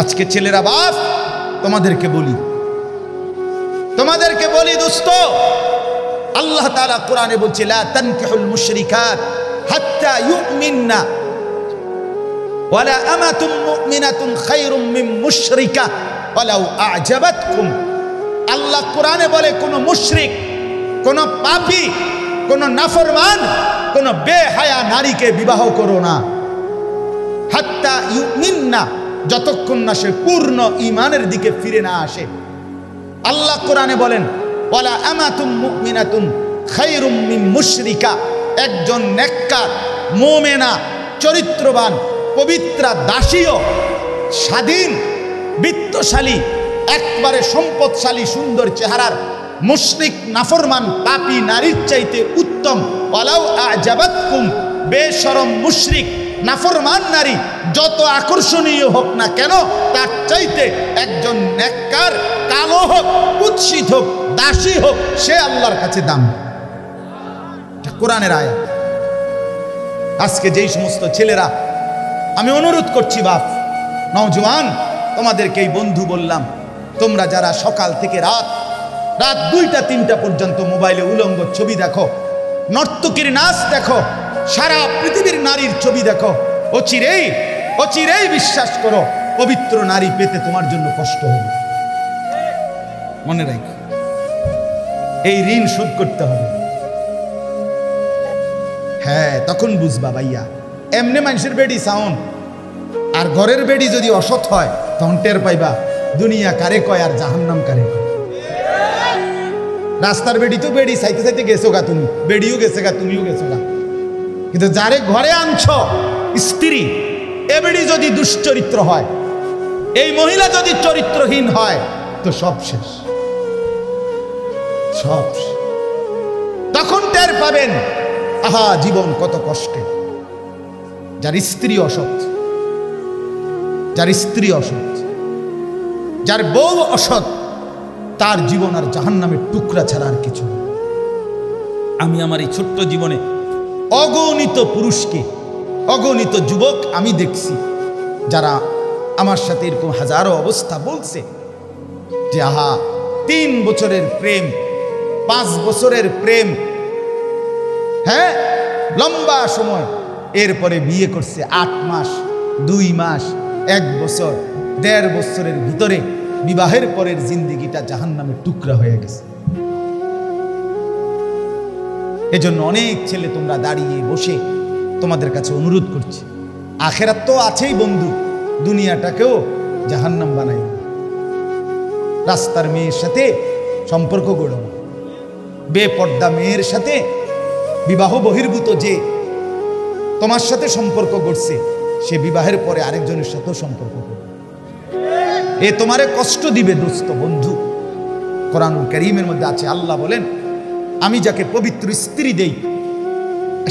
আজকে ছেলেরা বাপ, তোমাদেরকে বলি দোস্ত, আল্লাহ তাআলা কোরআনে বলছে লা তানকিহুল মুশরিকাত হাত্তা ইউমিননা ওয়ালা আমাতুম মুমিনাতুন খায়রুম মিন মুশরিকা ওয়ালাউ আ'জাবাতকুম। আল্লাহ কোরআনে বলে কোন মুশরিক, কোন পাপী, কোন নাফরমান, কোন বেহায়া নারীকে বিবাহ করো না। হাত্তা ইউমিননা, যতক্ষণ না সে পূর্ণ ঈমানের দিকে ফিরে না আসে। আল্লাহ কোরআনে বলেন ওয়ালা আমাতুম মুমিনাতুন খায়রুম মিন মুশরিকা, একজন নেককার মুমিনা চরিত্রবান পবিত্রা দাসীও স্বাধীন বিত্তশালী একবারে সম্পদশালী সুন্দর চেহারার মুশরিক নাফরমান পাপী নারীর চাইতে উত্তম। ওয়ালাউ আ'জাবাতকুম, বেশরম মুশরিক নাফরমান নারী যত আকর্ষণীয় হোক না কেন, তার চাইতে একজন নেককার কালো হোক, কুৎসিত হোক, দাসী হোক, সে আল্লাহর কাছে দাম। কোরআনের আয়াত। আজকে যেই সমস্ত ছেলেরা, আমি অনুরোধ করছি বাপ, নওজওয়ান, তোমাদেরকে এই বন্ধু বললাম, তোমরা যারা সকাল থেকে রাত 2টা 3টা পর্যন্ত মোবাইলে উলঙ্গ ছবি দেখো, নর্তকীর নাচ দেখো, সারা পৃথিবীর নারীর ছবি দেখো, অচিরেই বিশ্বাস করো পবিত্র নারী পেতে তোমার জন্য কষ্ট হবে। মনে রাখো, এই ঋণ শোধ করতে হবে। হ্যাঁ, তখন বুঝবা ভাইয়া। এমনি মানুষের বেডি সাউন্ড আর ঘরের বেডি যদি অসৎ হয়, তখন টের পাইবা দুনিয়া কারে কয় আর জাহান্নাম কারে কয়। রাস্তার বেডি তো বেডি চাইতে চাইতে গেছো গা, তুমি বেডিও গেছে গা, তুমিও গেছো গা, কিন্তু যারে ঘরে আনছ স্ত্রী, এ বেডি যদি দুশ্চরিত্র হয়, এই মহিলা যদি চরিত্রহীন হয়, তো সব শেষ, সব। তখন টের পাবেন আহা জীবন কত কষ্টে। যার স্ত্রী অসৎ, যার বউ অসৎ, তার জীবন আর জাহান্নামের টুকরা ছাড়া আর কিছু। আমি আমার এই ছোট্ট জীবনে অগণিত পুরুষকে, অগণিত যুবক আমি দেখছি, যারা আমার সাথে এরকম হাজারো অবস্থা বলছে যে আহা 3 বছরের প্রেম, 5 বছরের প্রেম, হ্যাঁ লম্বা সময়, এরপরে বিয়ে করছে 8 মাস, 2 মাস, 1 বছর, 1.5 বছরের ভিতরে বিবাহের পরের জিন্দেগিটা জাহান্নামের টুকরা হয়ে গেছে। এজন্য অনেক ছেলে তোমরা দাঁড়িয়ে বসে তোমাদের কাছে অনুরোধ করছি, আখেরাত তো আছেই বন্ধু, দুনিয়াটাকেও জাহান্নাম বানাই। রাস্তার মেয়ের সাথে সম্পর্ক গড়ো না, বেপর্দা মেয়ের সাথে বিবাহ বহির্ভূত যে তোমার সাথে সম্পর্ক গড়ছে, সে বিবাহের পরে আরেকজনের সাথেও সম্পর্ক করবে, এ তোমারে কষ্ট দিবে দোস্ত বন্ধু। কোরআনুল কারীমের মধ্যে আছে, আল্লাহ বলেন আমি যাকে পবিত্র স্ত্রী দেই,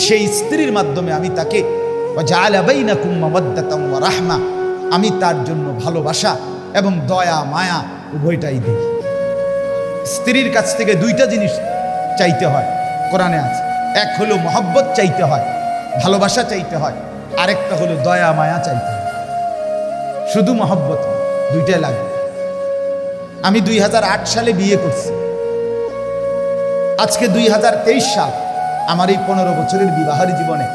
সেই স্ত্রীর মাধ্যমে আমি তাকে ওয়াজআলা বাইনাকুম মাওয়াদ্দাতাম ওয়া রাহমা, আমি তার জন্য ভালোবাসা এবং দয়া মায়া উভয়টাই দেই। স্ত্রীর কাছ থেকে 2টা জিনিস চাইতে হয়, কোরআনে আছে। এক হলো মহব্বত চাইতে হয়, ভালোবাসা চাইতে হয়, আরেকটা হলো দয়া মায়া চাইতে হয়। শুধু মহব্বত 2টাই লাগবে। আমি 2008 সালে বিয়ে করছি, আজকে 2023 সাল, আমার এই 15 বছরের বিবাহের জীবনে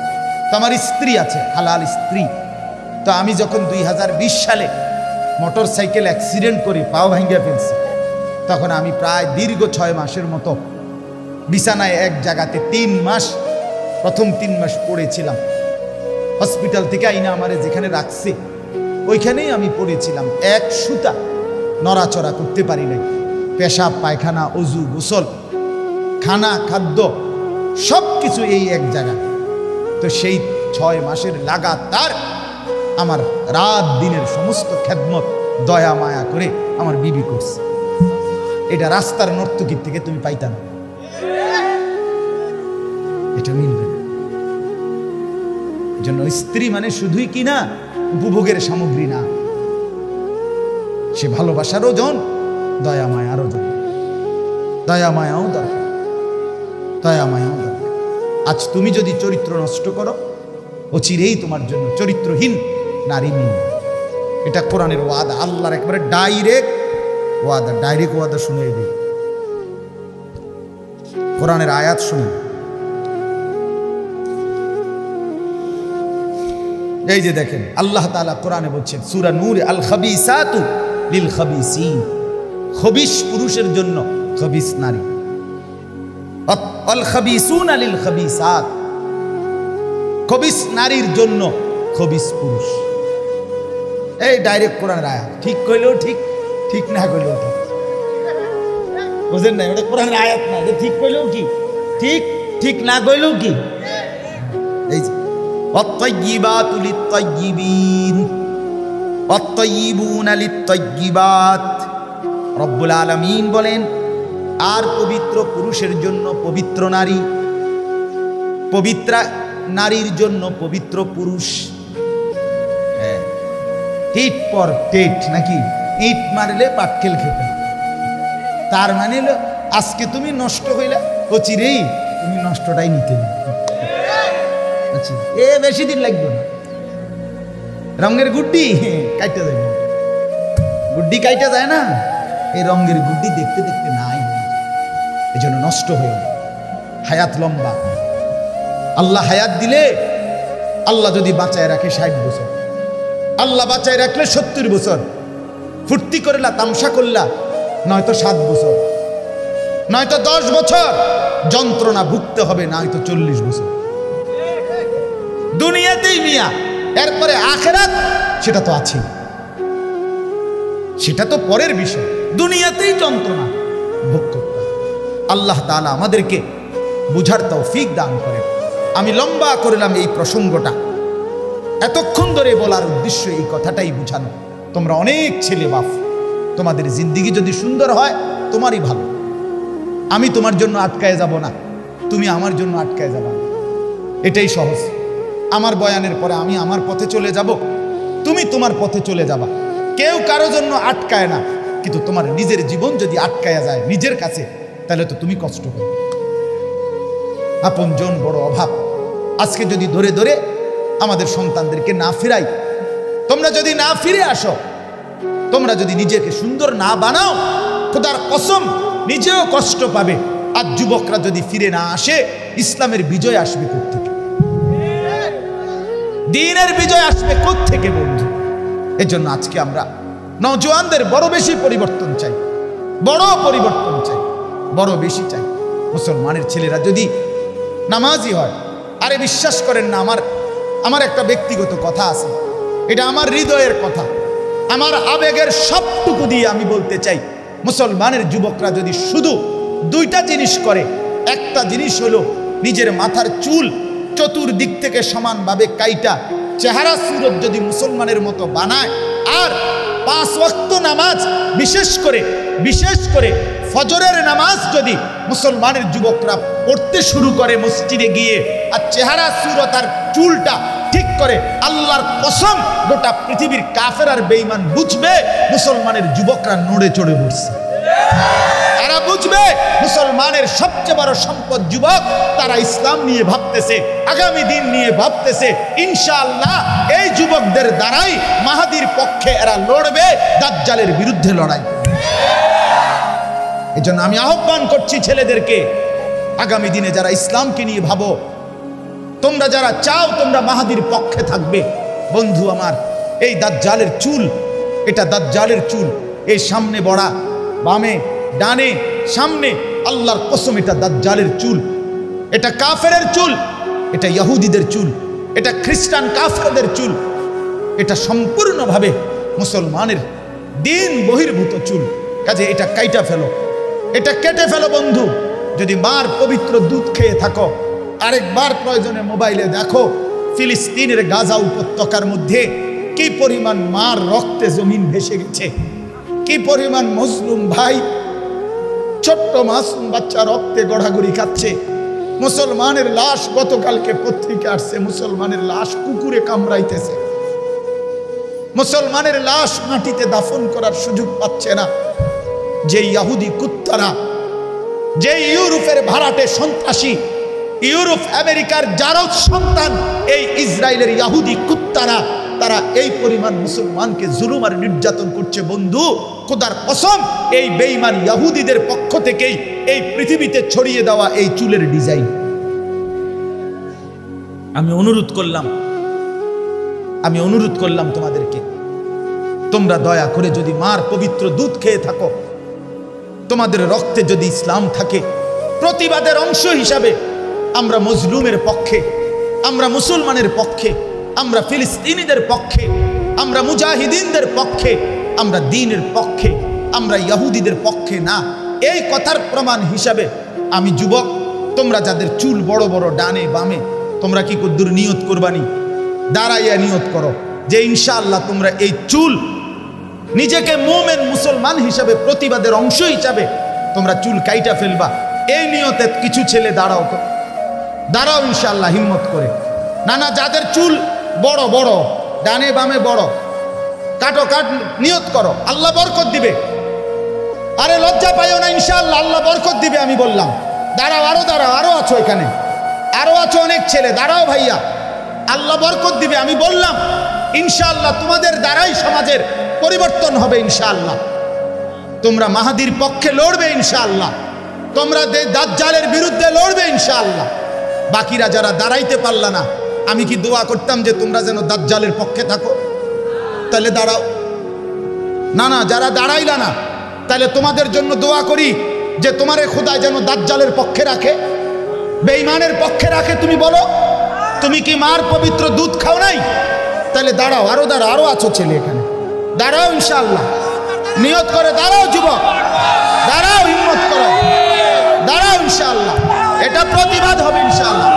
তো আমার স্ত্রী আছে, হালাল স্ত্রী। তো আমি যখন 2020 সালে মোটর সাইকেল অ্যাক্সিডেন্ট করে পাও ভাঙ্গিয়া ফেলছি, তখন আমি প্রায় দীর্ঘ 6 মাসের মতো বিছানায় এক জায়গাতে 3 মাস, প্রথম 3 মাস পড়েছিলাম। হসপিটাল থেকে আইনা আমারে যেখানে রাখছে ওইখানেই আমি পড়েছিলাম, এক সুতা নড়াচড়া করতে পারি নাই। পেশাব পায়খানা, অজু, গোসল, খানা, খাদ্য সব কিছু এই এক জায়গায়। তো সেই 6 মাসের লাগাতার আমার রাত দিনের সমস্ত খেদমত দয়া মায়া করে আমার বিবি করছে। এটা রাস্তার নর্তকীর থেকে তুমি পাইতা না, এটা মিলবে না। জন্য স্ত্রী মানে শুধুই কি না উপভোগের সামগ্রী না, সে ভালোবাসারও জন, দয়া মায়ারও জন। দয়া মায়াও দরকার, দয়া মায়াও দরকার। আজ তুমি যদি চরিত্র নষ্ট করো, অচিরেই তোমার জন্য চরিত্রহীন নারী মিলবে। এটা কোরআনের ওয়াদা, আল্লাহর একেবারে ডাইরেক্ট ওয়াদা শুনে দিই। কোরআনের আয়াত শুনুন, এই যে দেখেন আল্লাহ তাআলা কোরআনে বলছেন সূরা নূর, আল খাবিসাতু লিল খাবিসিন, খবিস পুরুষের জন্য খবিস নারী, আল খাবিসুনা লিল খাবিসাত, খবিস নারীর জন্য খবিস পুরুষ। এই ডাইরেক্ট কোরআনের আয়াত, ঠিক কইলেও ঠিক, ঠিক না কইলেও ঠিক। বুঝেন না, এটা কোরআনের আয়াত না, যে ঠিক কইলেও কি ঠিক, ঠিক না কইলেও কি। এই যে আত-তাইয়িবাতু লিত-তাইয়িবিন ওয়াত-তাইয়িবুনা লিত-তাইয়িবাত, রব্বুল আলামিন বলেন আর পবিত্র পুরুষের জন্য পবিত্র নারী, পবিত্র নারীর জন্য পবিত্র পুরুষ। হ্যাঁ, টিট পর টেট নাকি, ইট মারলে পাটকেল খেতে। তার মানে হলো আজকে তুমি নষ্ট হইলে কচিরেই তুমি নষ্টটাই নিতে এ বেশি দিন লাগবে না। রঙের গুড্ডি কাইটা যায়, গুড্ডি কাইটা যায় না, এই রঙের গুড্ডি দেখতে দেখতে নাই, এই জন্য নষ্ট হয়ে হায়াত লম্বা। আল্লাহ হায়াত দিলে, আল্লাহ যদি বাঁচায় রাখে 60 বছর, আল্লাহ বাঁচায় রাখলে 70 বছর, ফুর্তি করলা তামসা করলা নয়তো 7 বছর, নয়তো 10 বছর যন্ত্রণা ভুগতে হবে, নয়তো 40 বছর দুনিয়াতেই মিয়া। এরপরে আখিরাত সেটা তো আছে, সেটা তো পরের বিষয়, দুনিয়াতেই যন্ত্রণা ভোগ করতে। আল্লাহ তাআলা আমাদেরকে বুঝার তৌফিক দান করেন। আমি লম্বা করলাম এই প্রসঙ্গটা, এতক্ষণ ধরে বলার উদ্দেশ্য এই কথাটাই বুঝানো। তোমরা অনেক ছেলে বাপ, তোমাদের জিন্দিগি যদি সুন্দর হয় তোমারই ভালো। আমি তোমার জন্য আটকায় যাব না, তুমি আমার জন্য আটকায় যাবা না, এটাই সহজ। আমার বয়ানের পরে আমি আমার পথে চলে যাব, তুমি তোমার পথে চলে যাবা, কেউ কারো জন্য আটকায় না। কিন্তু তোমার নিজের জীবন যদি আটকায়া যায় নিজের কাছে, তাহলে তো তুমি কষ্ট করবে। আপনজন বড় অভাব। আজকে যদি ধরে ধরে আমাদের সন্তানদেরকে না ফিরাই, তোমরা যদি না ফিরে আসো, তোমরা যদি নিজেকে সুন্দর না বানাও, খোদার কসম নিজেও কষ্ট পাবে। আর যুবকরা যদি ফিরে না আসে, ইসলামের বিজয় আসবে কোত্থেকে? দ্বীনের বিজয় আসবে কোত্থেকে বন্ধু? এজন্য আজকে আমরা নওজোয়ানদের বড় বেশি পরিবর্তন চাই, বড় পরিবর্তন চাই, বড় বেশি চাই। মুসলমানের ছেলেরা যদি নামাজি হয়, আরে বিশ্বাস করেন না, আমার একটা ব্যক্তিগত কথা আছে, এটা আমার হৃদয়ের কথা, আমার আবেগের সবটুকু দিয়ে আমি বলতে চাই, মুসলমানের যুবকরা যদি শুধু 2টা জিনিস করে, একটা জিনিস হলো নিজের মাথার চুল চতুর্দিক থেকে সমানভাবে কাইটা চেহারা সুরত যদি মুসলমানের মতো বানায়, আর 5 ওয়াক্ত নামাজ বিশেষ করে ফজরের নামাজ যদি মুসলমানের যুবকরা পড়তে শুরু করে মসজিদে গিয়ে, আর চেহারা সুরত আর চুলটা ঠিক করে, আল্লাহর কসম গোটা পৃথিবীর কাফের আর বেঈমান বুঝবে মুসলমানের যুবকরা নড়ে চড়ে বসছে। এরা বুঝবে মুসলমানের সবচেয়ে বড় সম্পদ যুবক, তারা ইসলাম নিয়ে ভাবতেছে, আগামী দিন নিয়ে ভাবতেছে। ইনশাআল্লাহ এই যুবকদের দ্বারাই মাহাদির পক্ষে এরা লড়বে, দাজ্জালের বিরুদ্ধে লড়াই। এজন্য আমি আহ্বান করছি ছেলেদেরকে, আগামী দিনে যারা ইসলামকে নিয়ে ভাবো, তোমরা যারা চাও তোমরা মাহাদির পক্ষে থাকবে, বন্ধু আমার, এই দাজ্জালের চুল, এটা দাজ্জালের চুল, এই সামনে বড়া, বামে ডানে সামনে, আল্লাহর কসম এটা দাজ্জালের চুল, এটা কাফেরের চুল, এটা ইহুদিদের চুল, এটা খ্রিস্টান কাফেরদের চুল, এটা সম্পূর্ণভাবে মুসলমানের দিন বহির্ভূত চুল। কাজে এটা কাইটা ফেলো, এটা কেটে ফেলো বন্ধু। যদি মার পবিত্র দুধ খেয়ে থাকো, আরেকবার প্রয়োজনে মোবাইলে দেখো ফিলিস্তিনের গাজা উপত্যকার মধ্যে কি পরিমাণ মার রক্তে জমিন ভেসে গেছে, কি পরিমাণ মজলুম ভাই, ছোট্ট মাসুম বাচ্চা রক্তে গড়াগড়ি খাচ্ছে। মুসলমানের লাশ, গতকালকে পত্রিকা আসছে, মুসলমানের লাশ কুকুরে কামড়াইতেছে, মুসলমানের লাশ মাটিতে দাফন করার সুযোগ পাচ্ছে না। যে ইহুদি কুত্তারা, যে ইউরোপের ভাড়াটে সন্ত্রাসী, ইউরোপ আমেরিকার জারজ সন্তান, এই ইসরায়েলের ইহুদি কুত্তারা, তারা তারা এই পরিমাণ মুসলমানকে জুলুম আর নির্যাতন করছে বন্ধু, খোদার কসম এই বেঈমান ইহুদিদের পক্ষ থেকেই এই পৃথিবীতে ছড়িয়ে দেওয়া এই চুলের ডিজাইন। আমি অনুরোধ করলাম তোমাদেরকে, তোমরা দয়া করে যদি মার পবিত্র দুধ খেয়ে থাকো, তোমাদের রক্তে যদি ইসলাম থাকে, প্রতিবাদের অংশ হিসাবে আমরা মজলুমের পক্ষে, আমরা মুসলমানের পক্ষে, আমরা ফিলিস্তিনিদের পক্ষে, আমরা মুজাহিদিনদের পক্ষে, আমরা দ্বীনের পক্ষে, আমরা ইহুদিদের পক্ষে না। এই কথার প্রমাণ হিসাবে আমি যুবক, তোমরা যাদের চুল বড় বড় ডানে বামে, তোমরা কি কদ্দুর নিয়ত করবানি? দাঁড়াইয়া নিয়ত করো যে ইনশাআল্লাহ তোমরা এই চুল নিজেকে মুমিন মুসলমান হিসাবে, প্রতিবাদের অংশ হিসাবে তোমরা চুল কাইটা ফেলবা। এই নিয়তে কিছু ছেলে দাঁড়াও ইনশাআল্লাহ হিম্মত করে। না যাদের চুল বড় বড় ডানে বামে বড়, কাটো, নিয়ত করো, আল্লাহ বরকত দিবে। আরে লজ্জা পাইও না, ইনশাআল্লাহ আল্লাহ বরকত দিবে। আমি বললাম দাঁড়াও, আরো আছো, এখানে আরো আছো অনেক ছেলে, দাঁড়াও ভাইয়া, আল্লাহ বরকত দিবে। আমি বললাম ইনশাআল্লাহ তোমাদের দ্বারাই সমাজের পরিবর্তন হবে ইনশাআল্লাহ। তোমরা মাহাদির পক্ষে লড়বে ইনশাআল্লাহ, তোমরা দাজ্জালের বিরুদ্ধে লড়বে ইনশাআল্লাহ। বাকিরা যারা দাঁড়াইতে পারলা না, আমি কি দোয়া করতাম যে তোমরা যেন দাজ্জালের পক্ষে থাকো? তাহলে দাঁড়াও। না যারা দাঁড়াইলা না, তাহলে তোমাদের জন্য দোয়া করি যে তোমারে খোদা যেন দাজ্জালের পক্ষে রাখে, বেঈমানের পক্ষে রাখে। তুমি বলো, তুমি কি মার পবিত্র দুধ খাও নাই? তাহলে দাঁড়াও, আরো আছো ছেলে এখানে, দাঁড়াও ইনশাআল্লাহ, নিয়ত করে দাঁড়াও যুবক, দাঁড়াও, হিম্মত করো, দাঁড়াও ইনশাআল্লাহ। এটা প্রতিবাদ হবে ইনশাআল্লাহ।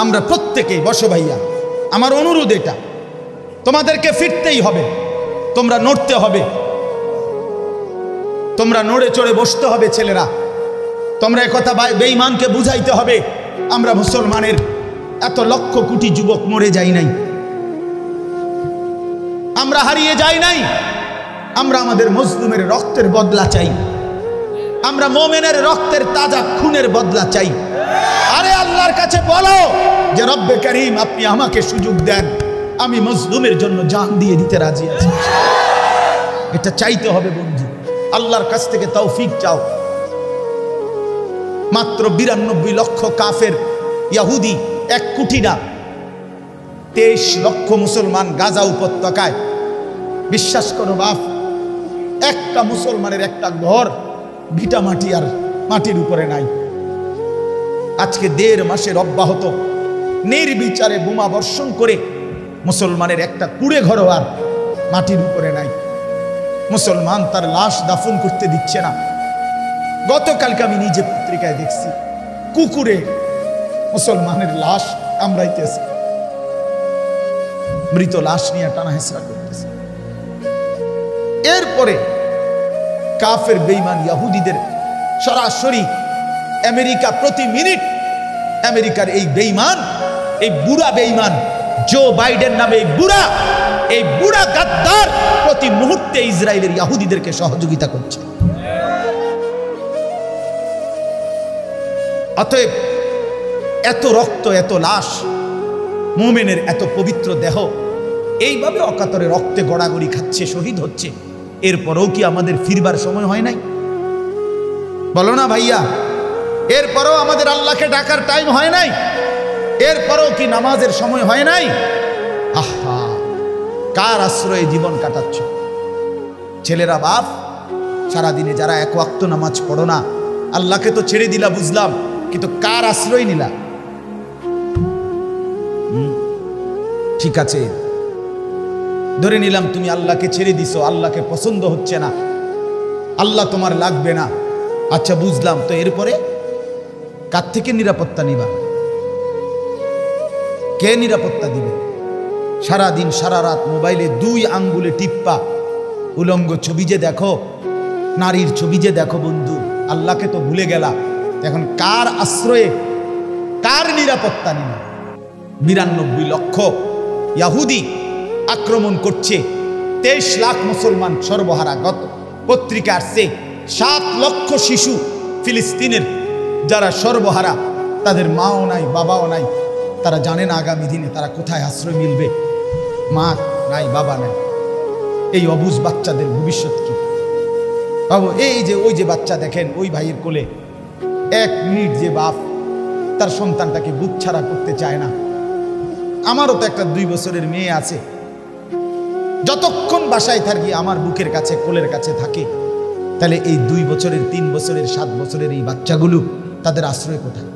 আমরা প্রত্যেকেই বসো ভাইয়া, আমার অনুরোধ এটা, তোমাদেরকে ফিরতেই হবে, তোমরা নড়তে হবে, তোমরা নড়ে চড়ে বসতে হবে ছেলেরা। তোমরা একথা বেঈমানকে বুঝাইতে হবে আমরা মুসলমানের এত লক্ষ কোটি যুবক মরে যাই নাই, আমরা হারিয়ে যাই নাই, আমরা আমাদের মজলুমের রক্তের বদলা চাই, আমরা মোমেনের রক্তের তাজা খুনের বদলা চাই। আরে আল্লাহর কাছে বলো যে রব্বে করিম আপনি আমাকে সুযোগ দেন, আমি মজলুমের জন্য জান দিয়ে দিতে রাজি আছি। এটা চাইতে হবে বন্ধু, আল্লাহর কাছ থেকে তৌফিক চাও। মাত্র 92 লক্ষ কাফের ইহুদি, 1 কোটি না, 23 লক্ষ মুসলমান গাজা উপত্যকায়। বিশ্বাস করো বাপ, একটা মুসলমানের একটা ঘর ভিটা মাটি আর মাটির উপরে নাই। আজকে 1.5 মাসের অব্যাহত নির্বিচারে বোমা বর্ষণ করে মুসলমানের একটা কুড়ে ঘরও আর মাটির উপরে নাই। মুসলমান তার লাশ দাফন করতে দিচ্ছে না। গতকালকে আমি নিজে পত্রিকায় দেখছি, কুকুরে মুসলমানের লাশ কামড়াইতেছে, মৃত লাশ নিয়ে টানা হেসরা করতেছে। এরপরে কাফের বেঈমান ইহুদিদের সরাসরি আমেরিকা প্রতি মিনিট, আমেরিকার এই বেঈমান, এই বুড়া বেঈমান জো বাইডেন নামে এই বুড়া গাদ্দার প্রতি মুহূর্তে ইসরায়েলের ইহুদিদেরকে সহযোগিতা করছে। অতএব এত রক্ত, এত লাশ, মুমিনের এত পবিত্র দেহ এইভাবে অকাতরে রক্তে গড়াগড়ি খাচ্ছে, শহীদ হচ্ছে, এরপরেও কি আমাদের ফিরবার সময় হয় নাই? বলো না ভাইয়া, এরপরেও আমাদের আল্লাহকে ডাকার টাইম হয় নাই? এরপরেও কি নামাজের সময় হয় নাই? আহা, কার আশ্রয়ে জীবন কাটাচ্ছ ছেলেরা? বাপ, সারাদিনে যারা 1 ওয়াক্ত নামাজ পড়ো না, আল্লাহকে তো ছেড়ে দিলা বুঝলাম, কিন্তু কার আশ্রয় নিলা? ঠিক আছে, ধরে নিলাম তুমি আল্লাহকে ছেড়ে দিছো, আল্লাহকে পছন্দ হচ্ছে না, আল্লাহ তোমার লাগবে না, আচ্ছা বুঝলাম, তো এরপরে কার থেকে নিরাপত্তা নিবা? কে নিরাপত্তা দিবে? সারাদিন সারা রাত মোবাইলে 2 আঙ্গুলে টিপ্পা, উলঙ্গ ছবি যে দেখো, নারীর ছবি যে দেখো বন্ধু, আল্লাহকে তো ভুলে গেলা। এখন কার আশ্রয়ে, কার নিরাপত্তা নিবে? 92 লক্ষ ইহুদি আক্রমণ করছে, 23 লাখ মুসলমান সর্বহারা। পত্রিকা আসছে 7 লক্ষ শিশু ফিলিস্তিনের যারা সর্বহারা, তাদের মাও নাই বাবাও নাই, তারা জানে না আগামী দিনে তারা কোথায় আশ্রয় মিলবে। মা নাই বাবা নাই, এই অবুঝ বাচ্চাদের ভবিষ্যৎ কি? বাবু এই যে ওই যে বাচ্চা দেখেন ওই ভাইয়ের কোলে, 1 মিনিট যে বাপ তার সন্তানটাকে বুক ছাড়া করতে চায় না। আমারও তো একটা 2 বছরের মেয়ে আছে, যতক্ষণ বাসায় থাকি আমার বুকের কাছে কোলের কাছে থাকে। তাহলে এই 2 বছরের 3 বছরের 7 বছরের এই বাচ্চাগুলো তাদের আশ্রয় কোথায়?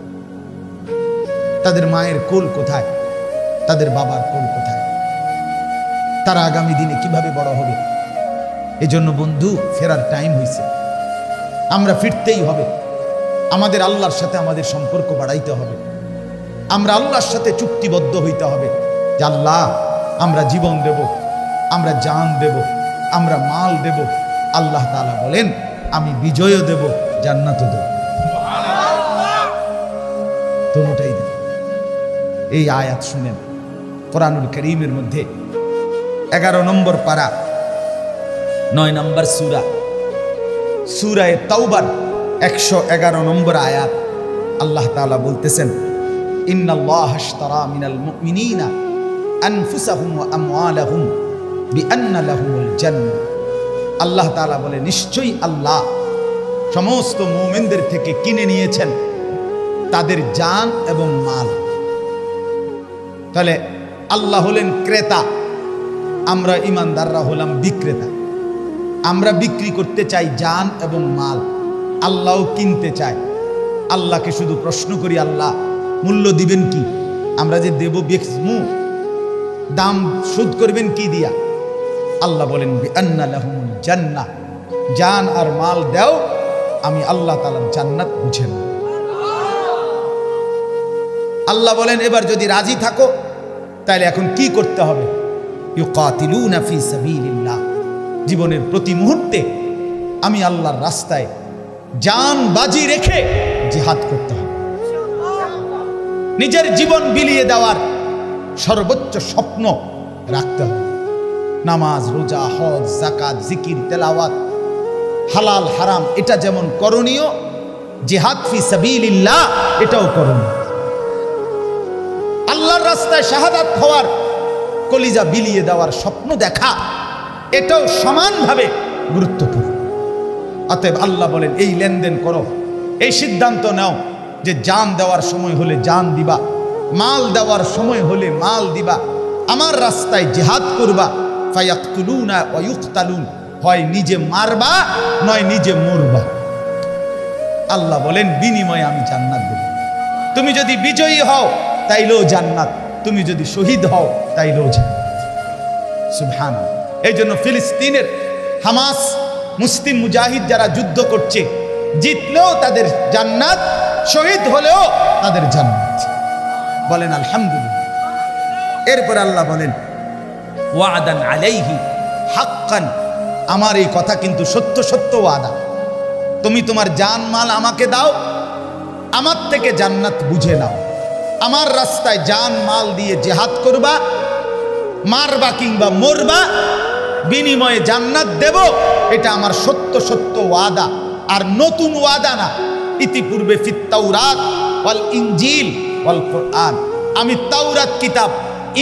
তাদের মায়ের কোল কোথায়? তাদের বাবার কোল কোথায়? তারা আগামী দিনে কিভাবে বড় হবে? এজন্য বন্ধু, ফেরার টাইম হয়েছে, আমরা ফিরতেই হবে। আমাদের আল্লাহর সাথে আমাদের সম্পর্ক বাড়াইতে হবে। আমরা আল্লাহর সাথে চুক্তিবদ্ধ হইতে হবে যে আল্লাহ, আমরা জীবন দেব, আমরা জান দেব, আমরা মাল দেব। আল্লাহ তাআলা বলেন আমি বিজয়ও দেব, জান্নাতও দেব, দুটোটাই দেব। এই আয়াত শুনেন কোরআনুল কারীমের মধ্যে 11 নম্বর পারা 9 নম্বর সূরা, সূরা তাওবার 111 নম্বর আয়াত। আল্লাহ তাআলা বলতেছেন ইন্নাল্লাহা আশতারা মিনাল মুমিনিনা আনফুসাহুম ওয়া আমওয়ালাহুম বিআন্না লাহুমুল জান্নাহ। আল্লাহ তাআলা বলে নিশ্চয়ই আল্লাহ সমস্ত মুমিনদের থেকে কিনে নিয়েছেন তাদের জান এবং মাল। তাহলে আল্লাহ হলেন ক্রেতা, আমরা ইমানদাররা হলাম বিক্রেতা। আমরা বিক্রি করতে চাই জান এবং মাল, আল্লাহও কিনতে চায়। আল্লাহকে শুধু প্রশ্ন করি, আল্লাহ মূল্য দিবেন কি? আমরা যে দেব বেচমু, দাম শোধ করবেন কি দিয়া? আল্লাহ বলেন বিআন্না লাহুমুল জান্নাহ, জান আর মাল দাও, আমি আল্লাহ তাআলার জান্নাত বুঝেন। আল্লাহ বলেন এবার যদি রাজি থাকো তাহলে এখন কি করতে হবে? ইউকাতিলুনা ফি সাবিলিল্লাহ, জীবনের প্রতি মুহূর্তে আমি আল্লাহর রাস্তায় জান বাজি রেখে জিহাদ করতে হবে। নিজের জীবন বিলিয়ে দেওয়ার সর্বোচ্চ স্বপ্ন রাখতে হবে। নামাজ, রোজা, হজ, যাকাত, জিকির, তেলাওয়াত, হালাল হারাম এটা যেমন করণীয়, জিহাদ ফি সাবিলিল্লাহ এটাও করণীয়। আল্লাহর রাস্তায় শাহাদাত হওয়ার, কলিজা বিলিয়ে দেওয়ার স্বপ্ন দেখা, এটাও সমানভাবে গুরুত্বপূর্ণ। অতএব আল্লাহ বলেন এই লেনদেন করো, এই সিদ্ধান্ত নাও যে জান দেওয়ার সময় হলে জান দিবা, মাল দেওয়ার সময় হলে মাল দিবা, আমার রাস্তায় জিহাদ করবা। ফায়াকতুলুনা ওয়া ইউকতালুন, হয় নিজে মারবা নয় নিজে মরবা। আল্লাহ বলেন বিনিময়ে আমি জান্নাত দেব। তুমি যদি বিজয়ী হও তাইলেও জান্নাত, তুমি যদি শহীদ হও তাইলেও জান্নাত। সুবহানাল্লাহ। এই জন্য ফিলিস্তিনের হামাস মুসলিম মুজাহিদ যারা যুদ্ধ করছে, জিতলেও তাদের জান্নাত, শহীদ হলেও তাদের জান্নাত। বলেন আলহামদুলিল্লাহ। এরপর আল্লাহ বলেন ওয়াদান আলাইহি হাক্কান, আমার এই কথা কিন্তু সত্য সত্য ওয়াদা। তুমি তোমার জান মাল আমাকে দাও, আমার থেকে জান্নাত বুঝে নাও। আমার রাস্তায় জান মাল দিয়ে জিহাদ করবা, মারবা কিংবা মরবা, বিনিময়ে জান্নাত দেব, এটা আমার সত্য সত্য ওয়াদা। আর নতুন ওয়াদা না। ইতিপূর্বে ফিত তাওরাত ওয়াল ইনজিল ওয়াল কোরআন, আমি তাওরাত কিতাব,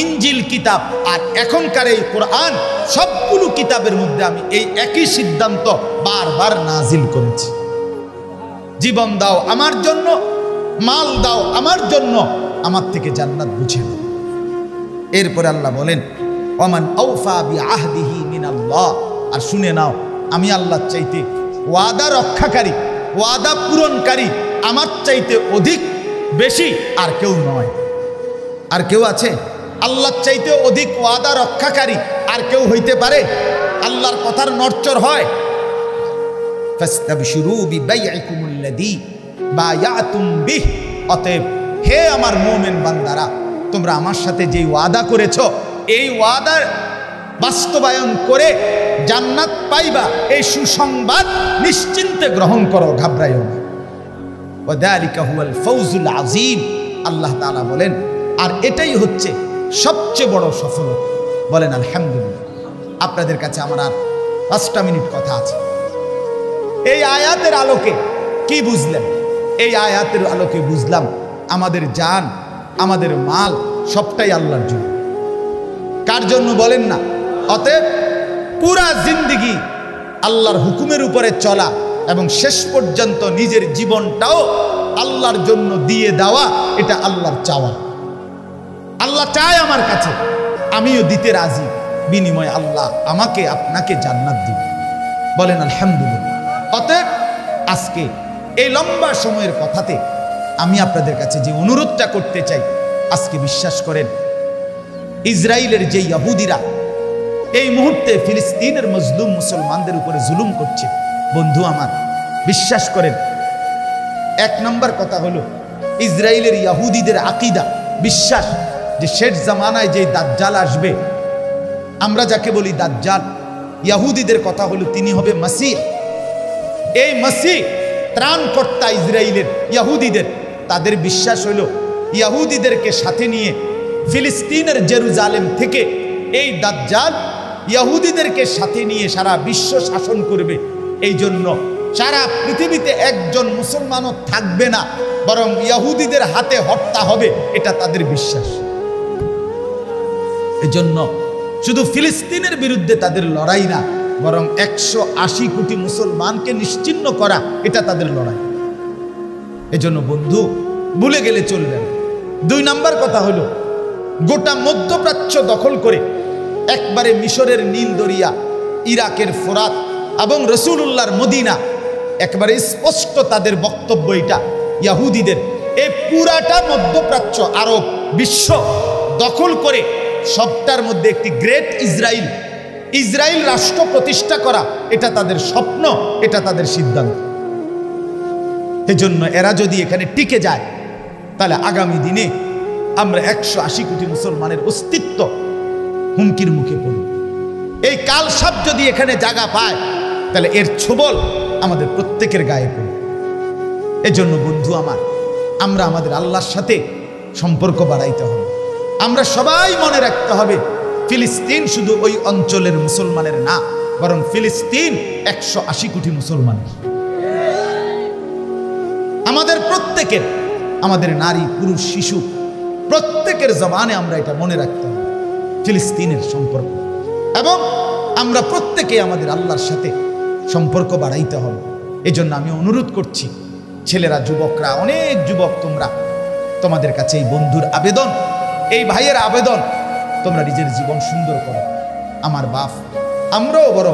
ইনজিল কিতাব আর এখনকার এই কোরআন, সবগুলো কিতাবের মধ্যে আমি এই একই সিদ্ধান্ত বারবার নাজিল করেছি। জীবন দাও আমার জন্য, মাল দাও আমার জন্য, আমার থেকে জান্নাত বুঝে নাও। এরপরে আল্লাহ বলেন ওমান আওফা বিআহদিহি মিনাল্লাহ, আর শুনে নাও আমি আল্লাহর চাইতে ওয়াদা রক্ষাকারী, ওয়াদা পূরণকারী আমার চাইতে অধিক বেশি আর কেউ নয়। আর কেউ আছে আল্লাহর চাইতে অধিক ওয়াদা রক্ষাকারী? আর কেউ হইতে পারে? আল্লাহর কথার নড়চড় হয়? ফাস্তাবশিরু বিবাইইকুমুল্লাযী বায়াতুম বিহ, অতএব হে আমার মুমিন বান্দারা, তোমরা আমার সাথে যেই ওয়াদা করেছো, এই ওয়াদার বাস্তবায়ন করে জান্নাত পাইবা, এই সুসংবাদ নিশ্চিন্তে গ্রহণ করো, ঘাবড়াইও না। ওয়াযালিকা হুয়াল ফাওজুল আযীম, আল্লাহ তাআলা বলেন আর এটাই হচ্ছে সবচেয়ে বড় সফলতা। বলেন আলহামদুলিল্লাহ। আপনাদের কাছে আমার আর 5টা মিনিট কথা আছে। এই আয়াতের আলোকে কি বুঝলেন? এই আয়াতের আলোকে বুঝলাম আমাদের জান, আমাদের মাল সবটাই আল্লাহর জন্য। কার জন্য বলেন না? অতএব পুরা জিন্দেগি আল্লাহর হুকুমের উপরে চলা এবং শেষ পর্যন্ত নিজের জীবনটাও আল্লাহর জন্য দিয়ে দেওয়া, এটা আল্লাহর চাওয়া। আল্লাহ চায় আমার কাছে, আমিও দিতে রাজি, বিনিময়ে আল্লাহ আমাকে আপনাকে জান্নাত দিবে। বলেন আলহামদুলিল্লাহ। অতএব আজকে এই লম্বা সময়ের কথাতে আমি আপনাদের কাছে যে অনুরোধটা করতে চাই, আজকে বিশ্বাস করেন ইসরায়েলের যে ইহুদিরা এই মুহূর্তে ফিলিস্তিনের মজলুম মুসলমানদের উপরে জুলুম করছে, বন্ধু আমার বিশ্বাস করেন, এক নম্বর কথা হলো ইসরায়েলের ইহুদিদের আকীদা, বিশ্বাস যে শেষ জামানায় যে দাজ্জাল আসবে, আমরা যাকে বলি দাজ্জাল, ইহুদিদের কথা হলো তিনি হবে মসিহ। এই মসিহ ত্রাণকর্তা ইসরায়েলের ইহুদিদের, তাদের বিশ্বাস হলো ইহুদিদেরকে সাথে নিয়ে ফিলিস্তিনের জেরুজালেম থেকে এই দাজ্জাল ইহুদিদেরকে সাথে নিয়ে সারা বিশ্ব শাসন করবে। এই জন্য সারা পৃথিবীতে একজন মুসলমানও থাকবে না, বরং ইহুদিদের হাতে হত্যা হবে, এটা তাদের বিশ্বাস। এজন্য শুধু ফিলিস্তিনের বিরুদ্ধে তাদের লড়াই না, বরং 180 কোটি মুসলমানকে নিশ্চিহ্ন করা, এটা তাদের লড়াই। এজন্য বন্ধু ভুলে গেলে চলবে না। 2 নম্বর কথা হলো গোটা মধ্যপ্রাচ্য দখল করে একবারে মিশরের নীল দরিয়া, ইরাকের ফোরাত এবং রসুলুল্লাহর মদিনা, একবারে স্পষ্ট তাদের বক্তব্য এটা ইহুদিদের, এই পুরাটা মধ্যপ্রাচ্য আরব বিশ্ব দখল করে সবটার মধ্যে একটি গ্রেট ইসরায়েল রাষ্ট্র প্রতিষ্ঠা করা, এটা তাদের স্বপ্ন, এটা তাদের সিদ্ধান্ত। এজন্য এরা যদি এখানে টিকে যায়, তাহলে আগামী দিনে আমরা 180 কোটি মুসলমানের অস্তিত্ব হুমকির মুখে পড়ব। এই কালসাপ যদি এখানে জায়গা পায়, তাহলে এর ছোবল আমাদের প্রত্যেকের গায়ে পড়বে। এজন্য বন্ধু আমার, আমরা আমাদের আল্লাহর সাথে সম্পর্ক বাড়াইতে হবে। আমরা সবাই মনে রাখতে হবে ফিলিস্তিন শুধু ওই অঞ্চলের মুসলমানের না, বরং ফিলিস্তিন 180 কোটি মুসলমানের। আমাদের প্রত্যেকের, আমাদের নারী পুরুষ শিশু প্রত্যেকের জবানে আমরা এটা মনে রাখতে হবে, ফিলিস্তিনের সম্পর্ক। এবং আমরা প্রত্যেকে আমাদের আল্লাহর সাথে সম্পর্ক বাড়াইতে হবে। এজন্য আমি অনুরোধ করছি, ছেলেরা, যুবকরা, অনেক যুবক, তোমাদের কাছে এই বন্ধুর আবেদন, এই ভাইয়ের আবেদন, তোমরা নিজের জীবন সুন্দর করো। আমার বাপ, আমরাও বড়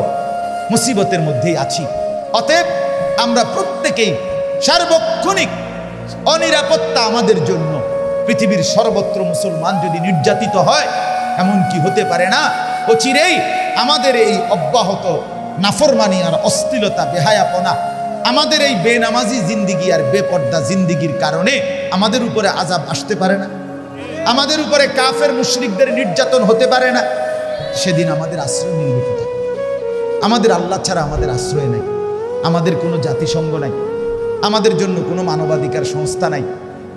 মুসিবতের মধ্যেই আছি। অতএব আমরা প্রত্যেকেই সার্বক্ষণিক অনিরাপত্তা আমাদের জন্য। পৃথিবীর সর্বত্র মুসলমান যদি নির্যাতিত হয়, এমন কি হতে পারে না অচিরেই আমাদের এই অব্যাহত নাফরমানি আর অশ্লীলতা, বেহায়াপনা, আমাদের এই বেনামাজি জিন্দিগি আর বেপর্দা জিন্দিগির কারণে আমাদের উপরে আযাব আসতে পারে না? আমাদের উপরে কাফের মুশরিকদের নির্যাতন হতে পারে না? সেদিন আমাদের আশ্রয় মিলবে কোথায়? আমাদের আল্লাহ ছাড়া আমাদের আশ্রয় নাই, আমাদের কোনো জাতিসংঘ নাই, আমাদের জন্য কোনো মানবাধিকার সংস্থা নাই,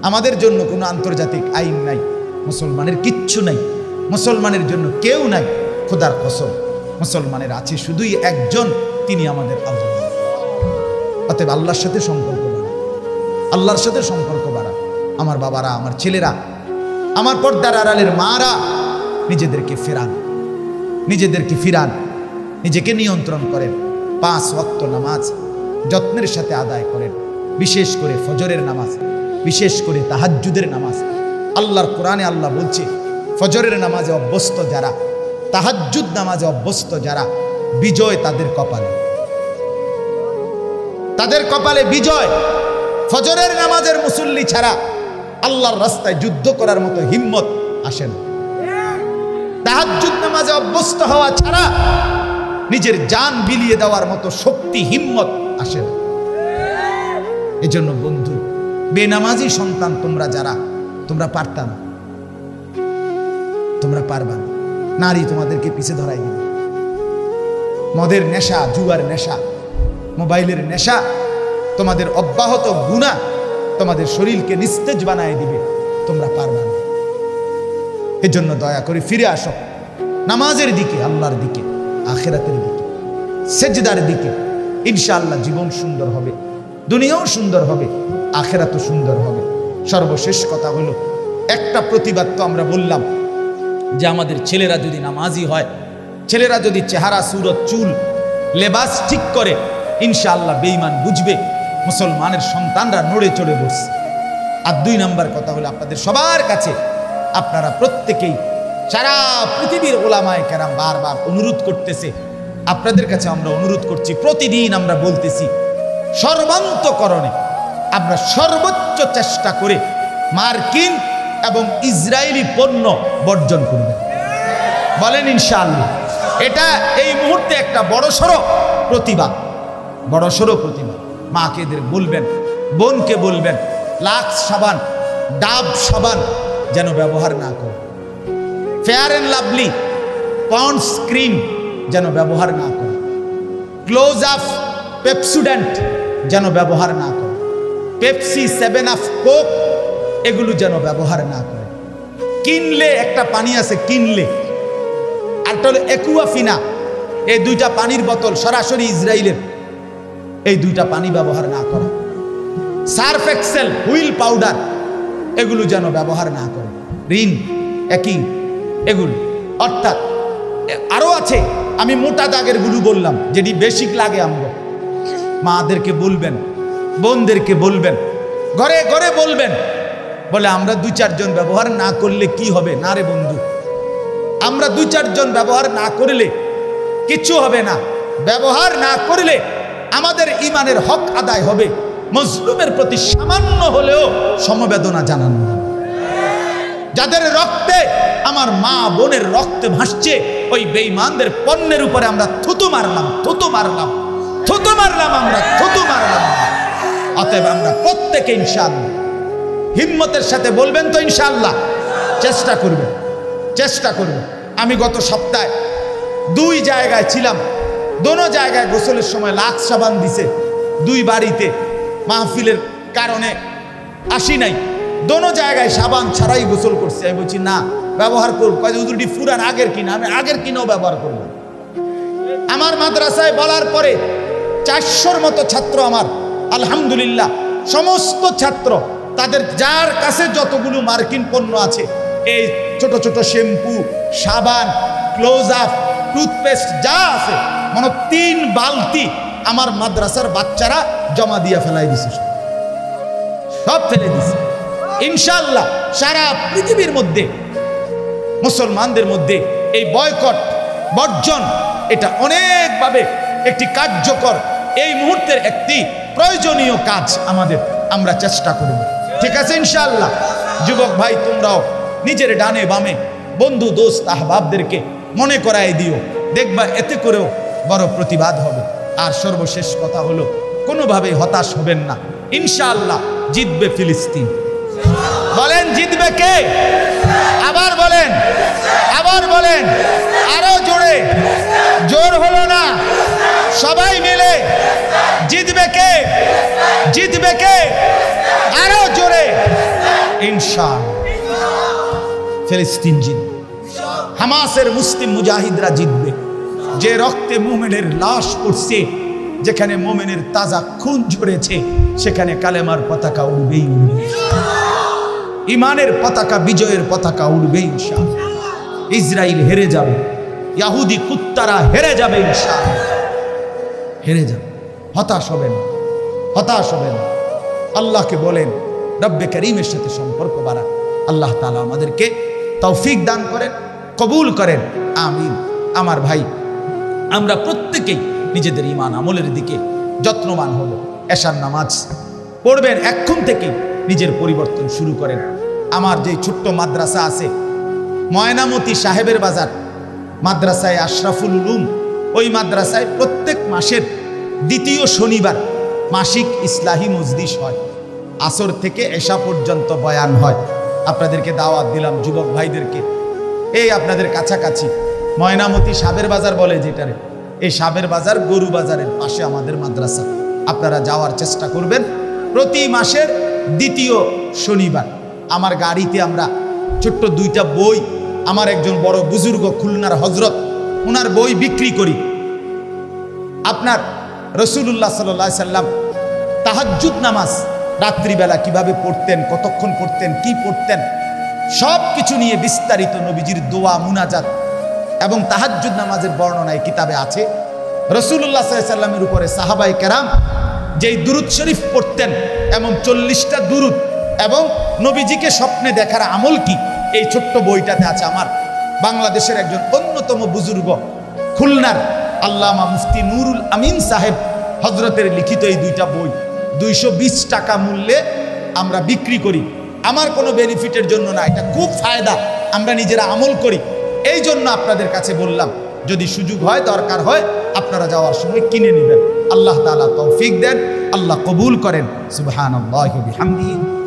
আমাদের জন্য কোনো আন্তর্জাতিক আইন নাই, মুসলমানের কিচ্ছু নাই, মুসলমানের জন্য কেউ নাই। খোদার কসম, মুসলমানের আছে শুধুই একজন, তিনি আমাদের আল্লাহ। অতএব আল্লাহর সাথে সম্পর্ক বাড়া, আল্লাহর সাথে সম্পর্ক বাড়া। আমার বাবারা, আমার ছেলেরা, আমার পর্দার আড়ালের মারা, নিজেদেরকে ফিরান, নিজেকে নিয়ন্ত্রণ করেন। 5 ওয়াক্ত নামাজ যত্নের সাথে আদায় করেন, বিশেষ করে ফজরের নামাজ, বিশেষ করে তাহাজ্জুদের নামাজ। আল্লাহর কোরআনে আল্লাহ বলছে, ফজরের নামাজে অভ্যস্ত যারা, তাহাজ্জুদ নামাজে অভ্যস্ত যারা, বিজয় তাদের কপালে, তাদের কপালে বিজয়। ফজরের নামাজের মুসল্লি ছাড়া আল্লাহর রাস্তায় যুদ্ধ করার মতো হিম্মত আসে না। তাহাজ্জুদ নামাজে অভ্যস্ত হওয়া ছাড়া নিজের জান বিলিয়ে দেওয়ার মতো শক্তি, হিম্মত আসে না। এজন্য বন্ধু, বেনামাজি সন্তান তোমরা যারা, তোমরা পারতা না, তোমরা পারবা না। নারী তোমাদেরকে পিছে ধরাই দিবে। মদের নেশা, জুয়ার নেশা, মোবাইলের নেশা, তোমাদের অব্যাহত গুনাহ তোমাদের শরীরকে নিস্তেজ বানায় দিবে, তোমরা পারবা না। এজন্য দয়া করে ফিরে আসো নামাজের দিকে, আল্লাহর দিকে, আখিরাতের দিকে, সেজদার দিকে। ইনশাআল্লাহ জীবন সুন্দর হবে, দুনিয়াও সুন্দর হবে, আখিরাতও সুন্দর হবে। সর্বশেষ কথা হলো, একটা প্রতিবাদ তো আমরা বললাম যে আমাদের ছেলেরা যদি নামাজি হয়, ছেলেরা যদি চেহারা সুরত চুল লেবাস ঠিক করে, ইনশাআল্লাহ বেঈমান বুঝবে মুসলমানের সন্তানরা নড়ে চড়ে বসছে। আর 2 নম্বর কথা হলো, আপনাদের সবার কাছে আপনারা প্রত্যেকেই, সারা পৃথিবীর ওলামায়ে কেরাম বারবার অনুরোধ করতেছে, আপনাদের কাছে আমরা অনুরোধ করছি, প্রতিদিন আমরা বলতেছি, সর্বান্তকরণে আমরা সর্বোচ্চ চেষ্টা করে মার্কিন এবং ইসরায়েলি পণ্য বর্জন করবেন। বলেন ইনশাআল্লাহ। এটা এই মুহূর্তে একটা বড়সড় প্রতিবাদ, বড়সড় প্রতিবাদ। মাকে এদের বলবেন, বোনকে বলবেন, লাক্স সাবান, ডাব সাবান যেন ব্যবহার না করে, fair and lovely, Pond's cream যেন ব্যবহার না করে, ক্লোজ আপ, পেপসুডেন্ট যেন ব্যবহার না করে, পেপসি, 7 আপ, কোক এগুলো যেন ব্যবহার না করে। কিনলে একটা পানি আছে, কিনলে আরটা হলো একুয়াফিনা, এই 2টা পানির বোতল সরাসরি ইসরায়েলের, এই 2টা পানি ব্যবহার না করা। সার্ফ এক্সেল, হুইল পাউডার এগুলো যেন ব্যবহার না করে, রিন, একই এগুলো। অর্থাৎ আরো আছে, আমি মোটা দাগের গুলো বললাম, যেটি বেসিক লাগে। আমরা মাদেরকে বলবেন, বোনদেরকে বলবেন, ঘরে ঘরে বলবেন, বলে আমরা 2-4 জন ব্যবহার না করলে কি হবে? না রে বন্ধু, আমরা 2-4 জন ব্যবহার না করলে কিছু হবে না। ব্যবহার না করলে আমাদের ইমানের হক আদায় হবে, মজলুমের প্রতি সামান্য হলেও সমবেদনা জানানো হবে। যাদের রক্তে আমার মা বোনের রক্তে ভাসছে, ওই বেঈমানদের পণ্যের উপরে আমরা থুতু মারলাম, থুতু মারলাম, থুতু মারলাম, আমরা থুতু মারলাম। অতএব আমরা প্রত্যেকে ইনশাআল্লাহ হিম্মতের সাথে বলবেন তো ইনশাআল্লাহ, চেষ্টা করবেন, চেষ্টা করবেন। আমি গত সপ্তাহে 2 জায়গায় ছিলাম, দোনো জায়গায় গোসলের সময় লাক্স সাবান দিছে। 2 বাড়িতে মাহফিলের কারণে আসি নাই, দোনো জায়গায় সাবান ছাড়াই গোসল করছে। আমি বলছি না, ব্যবহার করব। হুজুরটি ফুরান, আগের কিনা, আমি আগের কিনাও ব্যবহার করব। আমার মাদ্রাসায় বলার পরে 400-র মতো ছাত্র আমার, আলহামদুলিল্লাহ সমস্ত ছাত্র, তাদের যার কাছে যতগুলো মার্কিন পণ্য আছে, এই ছোট ছোট শ্যাম্পু, সাবান, ক্লোজ আপ, টুথপেস্ট যা আছে, মানে 3 বালতি আমার মাদ্রাসার বাচ্চারা জমা দিয়ে ফেলাই দিছে, সব ফেলে দিছে। ইনশাআল্লাহ সারা পৃথিবীর মধ্যে মুসলমানদের মধ্যে এই বয়কট বর্জন, এটা অনেকভাবে একটি কার্যকর, এই মুহূর্তের একটি প্রয়োজনীয় কাজ আমাদের, আমরা চেষ্টা করব। ঠিক আছে ইনশাআল্লাহ। যুবক ভাই, তোমরাও নিজের ডানে বামে বন্ধু, দোস্ত, আহবাবদেরকে মনে করায় দিও, দেখবা এতে করেও বড় প্রতিবাদ হবে। আর সর্বশেষ কথা হলো, কোনোভাবে হতাশ হবেন না, ইনশাআল্লাহ জিতবে ফিলিস্তিন। বলেন জিতবে কে? আবার বলেন, আবার বলেন, আরো জোরে, জোর হলো না, সবাই মিলে জিতবে কে? জিতবে কে? আরো জোরে, ইনশাআল্লাহ ফিলিস্তিন জিতবে। হামাসের মুসলিম মুজাহিদরা জিতবে। যে রক্তে মুমিনের লাশ পড়ছে, যেখানে মুমিনের তাজা খুন ঝরেছে, সেখানে কালেমার পতাকা উড়বেই উড়বে, ইমানের পতাকা, বিজয়ের পতাকা উড়বে ইনশাআল্লাহ। ইসরায়েল হেরে যাবে, ইহুদি কুত্তারা হেরে যাবে ইনশাআল্লাহ, হেরে যাবে। হতাশ হবেন, হতাশ হবেন। আল্লাহকে বলেন রব্বে করিমের সাথে সম্পর্ক বাড়ান। আল্লাহ তাআলা আমাদেরকে তৌফিক দান করেন, কবুল করেন, আমিন। আমার ভাই, আমরা প্রত্যেকেই নিজেদের ঈমান আমলের দিকে যত্নবান হব। এশার নামাজ পড়বেন, এখন থেকে নিজের পরিবর্তন শুরু করেন। আমার যে ছোট্ট মাদ্রাসা আছে ময়নামতি সাহেবের বাজার মাদ্রাসায় আশরাফুল উলুম, ওই মাদ্রাসায় প্রত্যেক মাসের 2য় শনিবার মাসিক ইসলাহি মজলিস হয়। আসর থেকে এশা পর্যন্ত বয়ান হয়। আপনাদেরকে দাওয়াত দিলাম, যুবক ভাইদেরকে। এই আপনাদের কাছাকাছি ময়নামতি সাবের বাজার বলে যেটারে, এই সাবের বাজার গরু বাজারের পাশে আমাদের মাদ্রাসা। আপনারা যাওয়ার চেষ্টা করবেন। প্রতি মাসের 2য় শনিবার আমার গাড়িতে আমরা ছোট্ট 2টা বই, আমার একজন বড় বুজুর্গ খুলনার হজরত, ওনার বই বিক্রি করি। আপনার রাসূলুল্লাহ সাল্লাল্লাহু আলাইহি সাল্লাম তাহাজ্জুদ নামাজ রাত্রিবেলা কিভাবে পড়তেন, কতক্ষণ পড়তেন, কি পড়তেন, সব কিছু নিয়ে বিস্তারিত নবীজির দোয়া, মুনাজাত এবং তাহাজ্জুদ নামাজের বর্ণনা এই কিতাবে আছে। রাসূলুল্লাহ সাল্লাল্লাহু আলাইহি সাল্লামের উপরে সাহাবায়ে কেরাম যেই দুরুদ শরীফ পড়তেন, এমন 40টা দুরুদ এবং নবীজিকে স্বপ্নে দেখার আমল কি, এই ছোট্ট বইটাতে আছে। আমার বাংলাদেশের একজন অন্যতম বুজুর্গ খুলনার আল্লামা মুফতি নুরুল আমিন সাহেব হজরতের লিখিত এই দুইটা বই 220 টাকা মূল্যে আমরা বিক্রি করি। আমার কোনো বেনিফিটের জন্য না, এটা খুব ফায়দা, আমরা নিজেরা আমল করি, এই জন্য আপনাদের কাছে বললাম। যদি সুযোগ হয়, দরকার হয়, আপনারা যাওয়ার সময় কিনে নেবেন। আল্লাহ তাআলা তৌফিক দেন, আল্লাহ কবুল করেন। সুবহানাল্লাহি ওয়া বিহামদিহি।